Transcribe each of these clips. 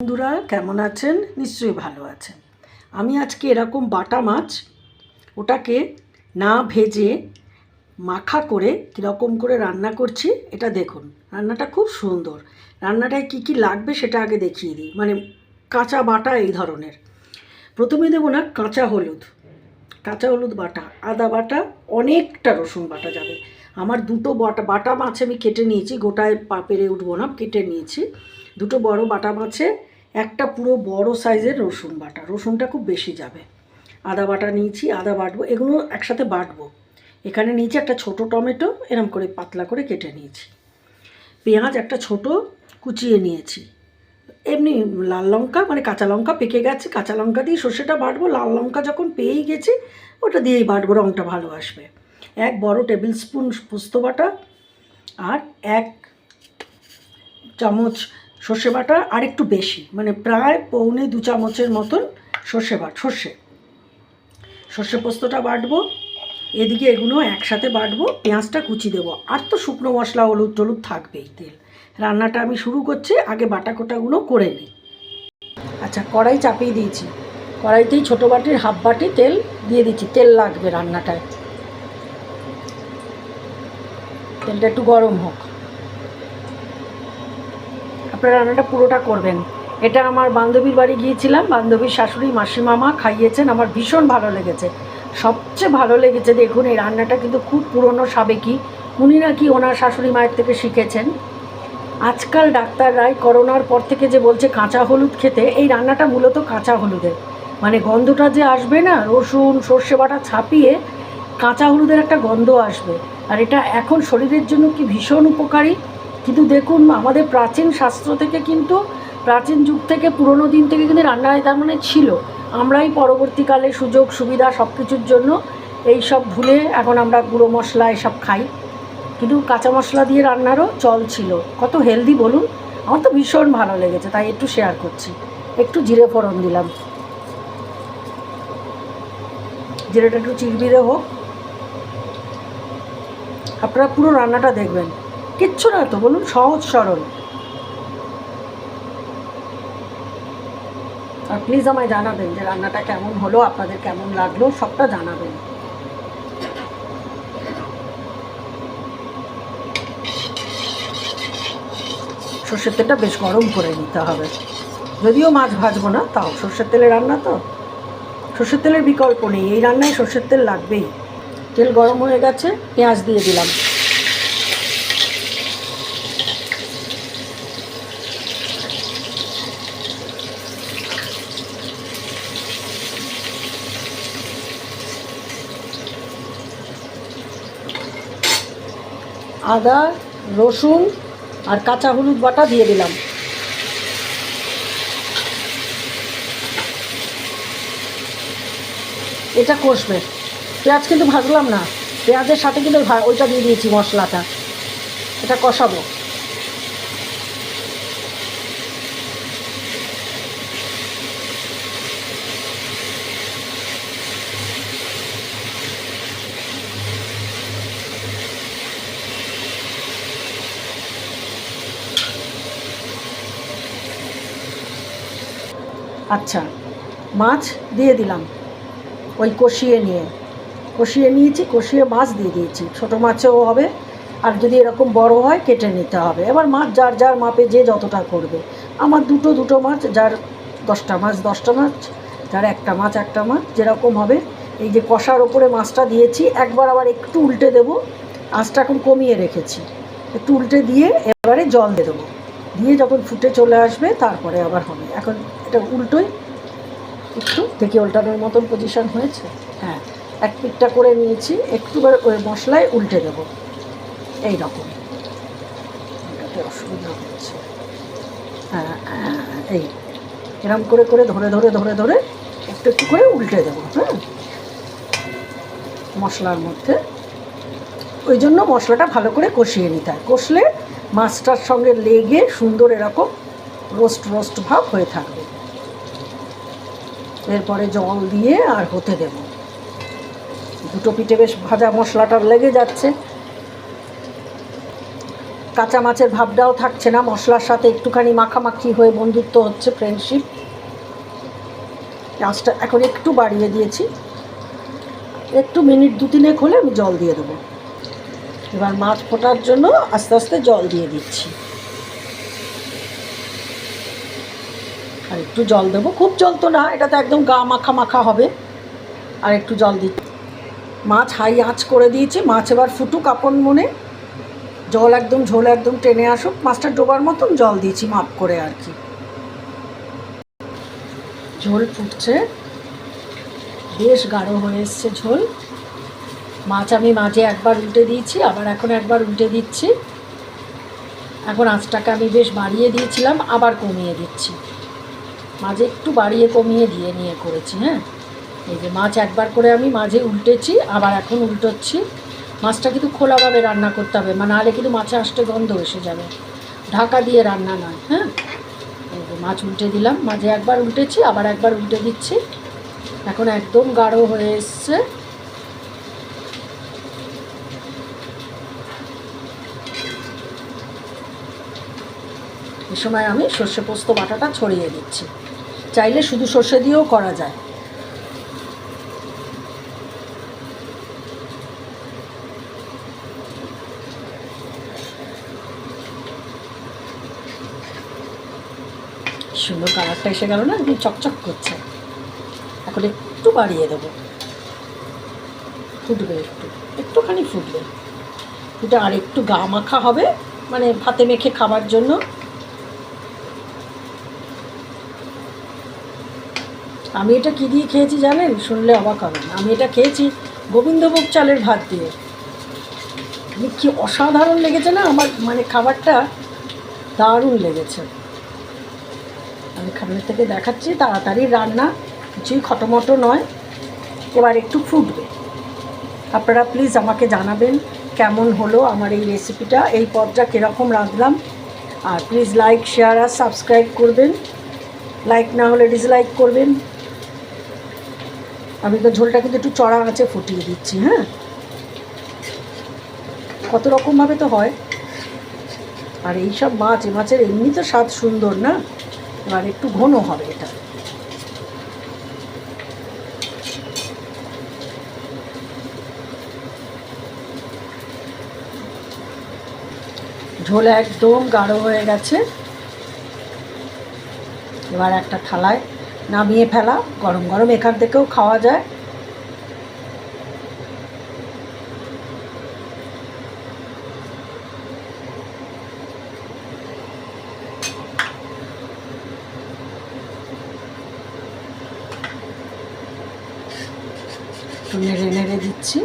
বন্ধুরা কেমন আছেন? নিশ্চয়ই ভালো আছেন। আমি আজকে এরকম বাটা মাছ ওটাকে না ভেজে মাখা করে কীরকম করে রান্না করছি এটা দেখুন। রান্নাটা খুব সুন্দর। রান্নাটায় কি কি লাগবে সেটা আগে দেখিয়ে দিই, মানে কাঁচা বাটা এই ধরনের। প্রথমে দেবো না কাঁচা হলুদ বাটা, আদা বাটা, অনেকটা রসুন বাটা যাবে। আমার দুটো বাটা মাছ আমি কেটে নিয়েছি, গোটায় পেরে উঠবো না, কেটে নিয়েছি। দুটো বড় বাটা মাছে একটা পুরো বড় সাইজের রসুন বাটা, রসুনটা খুব বেশি যাবে। আদা বাটা নিয়েছি, আদা বাটবো, এগুলো একসাথে বাটবো। এখানে নিয়েছি একটা ছোট টমেটো, এরম করে পাতলা করে কেটে নিয়েছি। পেঁয়াজ একটা ছোট কুচিয়ে নিয়েছি। এমনি লাল লঙ্কা, মানে কাঁচা লঙ্কা পেকে গেছে, কাঁচা লঙ্কা দিয়ে সর্ষেটা বাটবো। লাল লঙ্কা যখন পেয়েই গেছে ওটা দিয়েই বাটবো, রঙটা ভালো আসবে। এক বড় টেবিল স্পুন পোস্ত বাটা, আর এক চামচ সর্ষে বাটা, আর একটু বেশি, মানে প্রায় পৌনে 2 চামচের মতন সর্ষে পোস্তটা বাটবো। এদিকে এগুলো একসাথে বাটবো, পেঁয়াজটা কুচি দেবো। আর তো শুকনো মশলা, হলুদ টলুদ থাকবেই, তেল। রান্নাটা আমি শুরু করছি, আগে বাটা কোটাগুলো করে নিই। আচ্ছা, কড়াই চাপিয়ে দিয়েছি। কড়াইতেই ছোটো বাটির হাফ বাটি তেল দিয়ে দিচ্ছি। তেল লাগবে রান্নাটায়, তেলটা একটু গরম হোক। আপনারা রান্নাটা পুরোটা করবেন। এটা আমার বান্ধবীর বাড়ি গিয়েছিলাম, বান্ধবীর শাশুড়ি মাসিমামা খাইয়েছেন, আমার ভীষণ ভালো লেগেছে। সবচেয়ে ভালো লেগেছে, দেখুন এই রান্নাটা কিন্তু খুব পুরনো সাবেকি, উনি নাকি ওনার শাশুড়ি মায়ের থেকে শিখেছেন। আজকাল ডাক্তাররাই করোনার পর থেকে যে বলছে কাঁচা হলুদ খেতে, এই রান্নাটা মূলত কাঁচা হলুদের, মানে গন্ধটা যে আসবে না, রসুন সর্ষে বাটা ছাপিয়ে কাঁচা হলুদের একটা গন্ধ আসবে। আর এটা এখন শরীরের জন্য কি ভীষণ উপকারী। কিন্তু দেখুন, আমাদের প্রাচীন শাস্ত্র থেকে কিন্তু, প্রাচীন যুগ থেকে, পুরনো দিন থেকে কিন্তু রান্নায় তার মানে ছিল। আমরাই পরবর্তীকালে সুযোগ সুবিধা সব কিছুর জন্য এই সব ভুলে এখন আমরা গুঁড়ো মশলা এসব খাই, কিন্তু কাঁচা মশলা দিয়ে রান্নারও চল ছিল। কত হেলদি বলুন। আমার তো ভীষণ ভালো লেগেছে, তাই একটু শেয়ার করছি। একটু জিরে ফোড়ন দিলাম, জিরেটা একটু চিরবিরে হোক। আপনারা পুরো রান্নাটা দেখবেন, কিচ্ছু না তো বলুন, সহজ সরল। আর প্লিজ আমায় জানাবেন যে রান্নাটা কেমন হলো, আপনাদের কেমন লাগলো, সবটা জানাবেন। সর্ষের তেলটা বেশ গরম করে নিতে হবে, যদিও মাছ ভাজবো না, তাও সর্ষের তেলে রান্না তো, সর্ষের তেলের বিকল্প নেই, এই রান্নায় সর্ষের তেল লাগবেই। তেল গরম হয়ে গেছে, পেঁয়াজ দিয়ে দিলাম। আদা রসুন আর কাঁচা হলুদ বাটা দিয়ে দিলাম। এটা কষবে। পেঁয়াজ কিন্তু ভাজলাম না, পেঁয়াজের সাথে কিন্তু ওইটা দিয়ে দিয়েছি মশলাটা, এটা কষাবো। আচ্ছা, মাছ দিয়ে দিলাম, ওই কষিয়ে নিয়েছি, কষিয়ে মাছ দিয়ে দিয়েছি। ছোটো মাছেও হবে, আর যদি এরকম বড় হয় কেটে নিতে হবে। এবার মাছ যার যার মাপে যে যতটা করবে। আমার দুটো মাছ, যার 10টা মাছ 10টা মাছ, যার একটা মাছ যেরকম হবে। এই যে কষার ওপরে মাছটা দিয়েছি, একবার আবার একটু উল্টে দেবো, আঁচটা এখন কমিয়ে রেখেছি। একটু উল্টে দিয়ে এবারে জল দিয়ে দেবো, দিয়ে যখন ফুটে চলে আসবে তারপরে আবার হবে। এখন এটা উল্টোই, একটু দেখি উল্টানোর মতন পজিশন হয়েছে। হ্যাঁ, এক পিঠটা করে নিয়েছি, একটুবার ওই মশলায় উল্টে দেবো, এই রকম। এটাতে অসুবিধা হচ্ছে। হ্যাঁ, এই এরকম করে ধরে একটু করে উল্টে দেবো। হ্যাঁ, মশলার মধ্যে, ওই জন্য মশলাটা ভালো করে কষিয়ে নিতে হয়। কষলে মাছটার সঙ্গে লেগে সুন্দর এরকম রোস্ট ভাব হয়ে থাকবে। এরপরে জল দিয়ে আর হতে দেব। দুটো পিঠে বেশ ভাজা মশলাটা লেগে যাচ্ছে। কাঁচা মাছের ভাবটাও থাকছে না, মশলার সাথে একটুখানি মাখামাখি হয়ে বন্ধুত্ব হচ্ছে, ফ্রেন্ডশিপ। আঁচটা এখন একটু বাড়িয়ে দিয়েছি, একটু মিনিট 2-3 হলে আমি জল দিয়ে দেবো। এবার মাছ ফোটার জন্য আস্তে আস্তে জল দিয়ে দিচ্ছি, আর একটু জল দেবো, খুব জল তো না, এটা তো একদম গা মাখা মাখা হবে। আর একটু জল দিচ্ছি। মাছ হাই আঁচ করে দিয়েছি, মাছ এবার ফুটুক আপন মনে, জল একদম ঝোল একদম টেনে আসুক, মাছটা ডোবার মতন জল দিয়েছি মাপ করে আর কি। ঝোল ফুটছে, বেশ গাঢ় হয়ে এসছে ঝোল। মাছ আমি মাঝে একবার উল্টে দিয়েছি, আবার এখন একবার উল্টে দিচ্ছি। এখন আঁচটাকে আমি বেশ বাড়িয়ে দিয়েছিলাম, আবার কমিয়ে দিচ্ছি। মাঝে একটু বাড়িয়ে কমিয়ে দিয়ে নিয়ে করেছি। হ্যাঁ, এই যে মাছ একবার করে আমি মাঝে উল্টেছি, আবার এখন উল্টোচ্ছি। মাছটা কিন্তু খোলাভাবে রান্না করতে হবে, নাহলে কিন্তু মাছে আষ্টে গন্ধ এসে যাবে। ঢাকা দিয়ে রান্না নয়। হ্যাঁ, এই যে মাছ উল্টে দিলাম, মাঝে একবার উল্টেছি, আবার একবার উল্টে দিচ্ছি। এখন একদম গাঢ় হয়ে এসছে। এই সময় আমি সর্ষে পোস্ত বাটাটা ছড়িয়ে দিচ্ছি, চাইলে শুধু সর্ষে দিয়েও করা যায়। সুন্দর কালারটা এসে গেল না, একদম চকচক করছে। এখন একটু বাড়িয়ে দেবো, ফুটবে একটুখানি ফুটবে, ফুটে আর একটু গা মাখা হবে, ভাতে মেখে খাবার জন্য। আমি এটা কী দিয়ে খেয়েছি জানেন? শুনলে অবাক হবেন। আমি এটা খেয়েছি গোবিন্দভোগ চালের ভাত দিয়ে। কি অসাধারণ লেগেছে না আমার, খাবারটা দারুণ লেগেছে। আমি খাবার থেকে দেখাচ্ছি, তাড়াতাড়ি রান্না, কিছুই খটোমটো নয়। এবার একটু ফুটবে, আপনারা প্লিজ আমাকে জানাবেন কেমন হলো আমার এই রেসিপিটা, এই পদটা কীরকম রাঁধলাম। আর প্লিজ লাইক, শেয়ার আর সাবস্ক্রাইব করবেন, লাইক না হলে ডিসলাইক করবেন। আমি তো ঝোলটা কিন্তু একটু চড়া আঁচে ফুটিয়ে দিচ্ছি। হ্যাঁ, কত রকমভাবে তো হয়। আর এইসব মাছ, এ মাছের এমনি তো স্বাদ সুন্দর না, এবার একটু ঘন হবে এটা। ঝোল একদম গাঢ় হয়ে গেছে। এবার একটা থালায় নামিয়ে ফেলা, গরম গরম এখান থেকেও খাওয়া যায়। একটু নেড়ে নেড়ে দিচ্ছি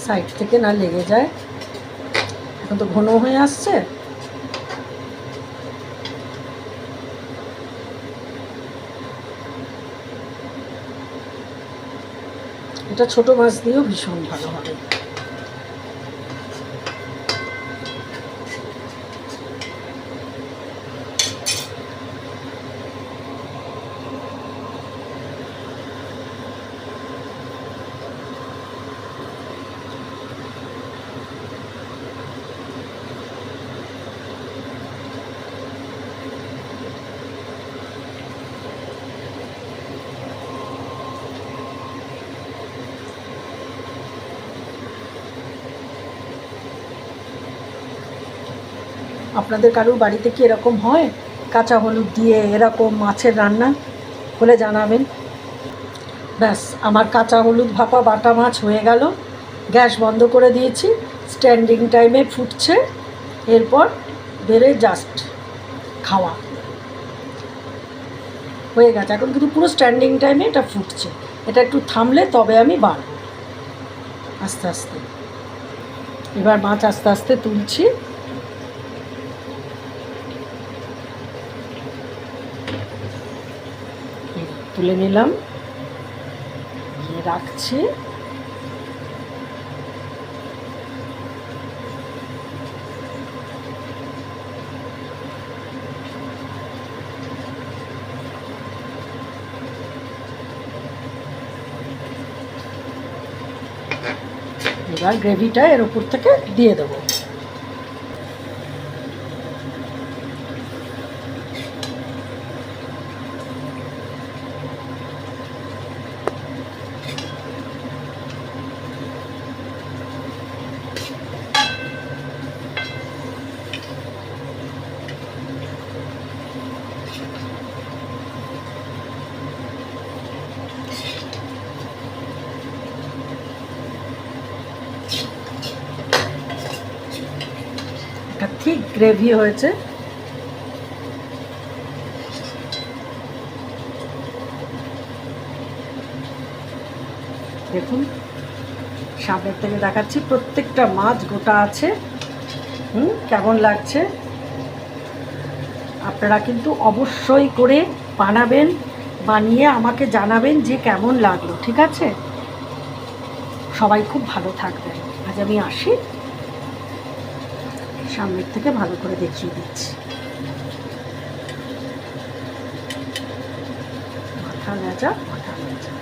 সাইড থেকে, না লেগে যায়। এখন তো ঘন হয়ে আসছে। এটা ছোট মাছ দিয়েও ভীষণ ভালো হবে। আপনাদের কারোর বাড়িতে কি এরকম হয় কাঁচা হলুদ দিয়ে এরকম মাছের রান্না? হলে জানাবেন। ব্যাস, আমার কাঁচা হলুদ ভাপা বাটা মাছ হয়ে গেল। গ্যাস বন্ধ করে দিয়েছি, স্ট্যান্ডিং টাইমে ফুটছে। এরপর বেড়ে জাস্ট খাওয়া হয়ে গেছে। এখন কিন্তু পুরো স্ট্যান্ডিং টাইমে এটা ফুটছে। এটা একটু থামলে তবে আমি বাড়ব আস্তে আস্তে। এবার মাছ আস্তে আস্তে তুলছি। তুলে নিলাম, রাখছি। এবার গ্রেভিটা এর উপর থেকে দিয়ে দেবো। গ্রেভি হয়েছে। দেখুন সামনের থেকে দেখাচ্ছি, প্রত্যেকটা মাছ গোটা আছে। কেমন লাগছে? আপনারা কিন্তু অবশ্যই করে বানাবেন, বানিয়ে আমাকে জানাবেন যে কেমন লাগলো, ঠিক আছে? সবাই খুব ভালো থাকবেন। আজ আমি আসি, সামনের থেকে ভালো করে দেখিয়ে দিচ্ছি। মাথা লেজা, মাথা লেজা।